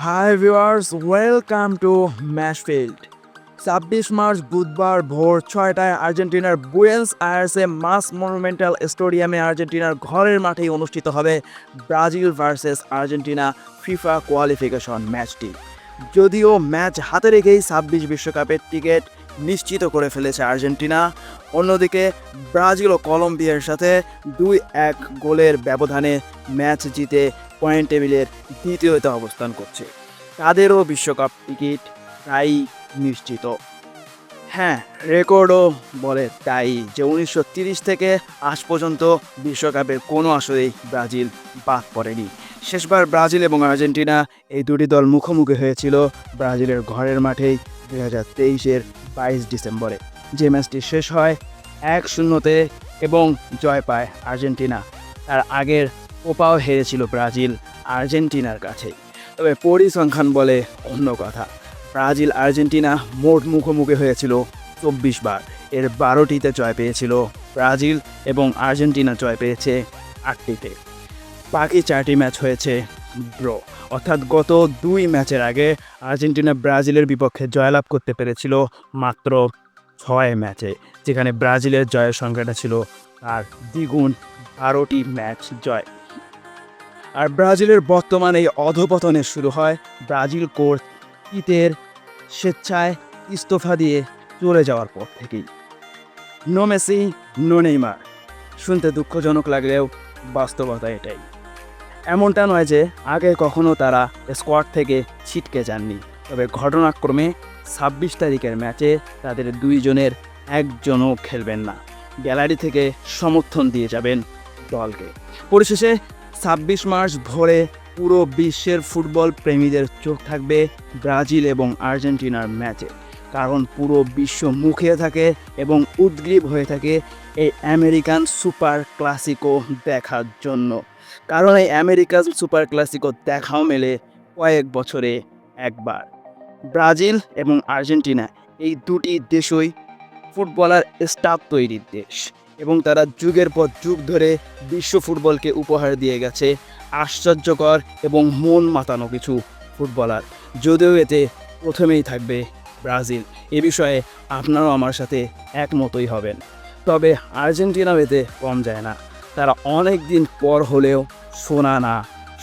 High viewers, welcome to Mashfield. 26 March বুধবার ভোর 6টায় আর্জেন্টিনার বুয়েন্স আয়ার্সে মাস মনুমেন্টাল স্টেডিয়ামে আর্জেন্টিনার ঘরের মাঠেই অনুষ্ঠিত হবে Brazil versus Argentina FIFA qualification ম্যাচটি। যদিও ম্যাচ হাতে রেখেই 26 বিশ্বকাপের টিকিট নিশ্চিত করে ফেলেছে আর্জেন্টিনা, অন্যদিকে ব্রাজিল ও কলম্বিয়ার সাথে 2-1 গোলের ব্যবধানে ম্যাচ জিতে পয়েন্ট টেবিলের দ্বিতীয়তে অবস্থান করছে। তাদেরও বিশ্বকাপ টিকিট প্রায় নিশ্চিত। হ্যাঁ, রেকর্ডও বলে তাই যে 1930 থেকে আজ পর্যন্ত বিশ্বকাপের কোনো আসরেই ব্রাজিল বাদ পড়েনি। শেষবার ব্রাজিল এবং আর্জেন্টিনা এই দুটি দল মুখোমুখি হয়েছিল ব্রাজিলের ঘরের মাঠেই 2023-এর 22 ডিসেম্বরে, যে ম্যাচটি শেষ হয় 1-0-তে এবং জয় পায় আর্জেন্টিনা। তার আগের কোপাও হেরেছিল ব্রাজিল আর্জেন্টিনার কাছে। তবে পরিসংখ্যান বলে অন্য কথা। ব্রাজিল আর্জেন্টিনা মোট মুখোমুখি হয়েছিল 24 বার, এর 12টিতে জয় পেয়েছিল ব্রাজিল এবং আর্জেন্টিনা জয় পেয়েছে 8টিতে। বাকি 4টি ম্যাচ হয়েছে ড্র, অর্থাৎ গত 2 ম্যাচের আগে আর্জেন্টিনা ব্রাজিলের বিপক্ষে জয়লাভ করতে পেরেছিল মাত্র 6 ম্যাচে, যেখানে ব্রাজিলের জয়ের সংখ্যাটা ছিল তার দ্বিগুণ, 12টি ম্যাচ জয়। আর ব্রাজিলের বর্তমান এই অধপতনে শুরু হয় ব্রাজিল কোচ তিতের স্বেচ্ছায় ইস্তফা দিয়ে চলে যাওয়ার পর থেকেই। No Messi, no Neymar. শুনতে দুঃখজনক লাগলেও বাস্তবতা এটাই। এমনটা নয় যে আগে কখনো তারা স্কোয়াড থেকে ছিটকে যাননি, তবে ঘটনাক্রমে 26 তারিখের ম্যাচে তাদের 2 জনের একজনও খেলবেন না, গ্যালারি থেকে সমর্থন দিয়ে যাবেন দলকে। পরিশেষে 26 মার্চ ভোরে পুরো বিশ্বের ফুটবল প্রেমীদের চোখ থাকবে ব্রাজিল এবং আর্জেন্টিনার ম্যাচে, কারণ পুরো বিশ্ব মুখিয়ে থাকে এবং উদ্গ্রীব হয়ে থাকে এই আমেরিকান সুপার ক্লাসিকো দেখার জন্য। কারণ এই আমেরিকান সুপার ক্লাসিকো দেখাও মেলে কয়েক বছরে একবার। ব্রাজিল এবং আর্জেন্টিনা এই দুটি দেশই ফুটবলার স্টাফ তৈরির দেশ, এবং তারা যুগের পর যুগ ধরে বিশ্ব ফুটবলকে উপহার দিয়ে গেছে আশ্চর্যকর এবং মন মাতানো কিছু ফুটবলার। যদিও এতে প্রথমেই থাকবে ব্রাজিল, এ বিষয়ে আপনারাও আমার সাথে একমতই হবেন। তবে আর্জেন্টিনাও এতে কম যায় না। তারা অনেক দিন পর হলেও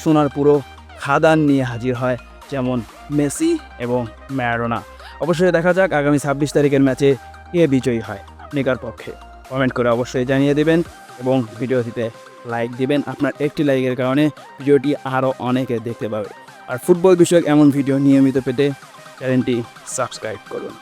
সোনার পুরো খাদান নিয়ে হাজির হয়, যেমন মেসি এবং ম্যারাডোনা। অবশ্যই দেখা যাক আগামী 26 তারিখের ম্যাচে কে বিজয়ী হয়। আপনি কার পক্ষে? কমেন্ট করে অবশ্যই জানিয়ে দেবেন এবং ভিডিওটিতে লাইক দিবেন। আপনার একটি লাইকের কারণে ভিডিওটি আরও অনেকে দেখতে পাবে। আর ফুটবল বিষয়ক এমন ভিডিও নিয়মিত পেতে চ্যানেলটি সাবস্ক্রাইব করুন।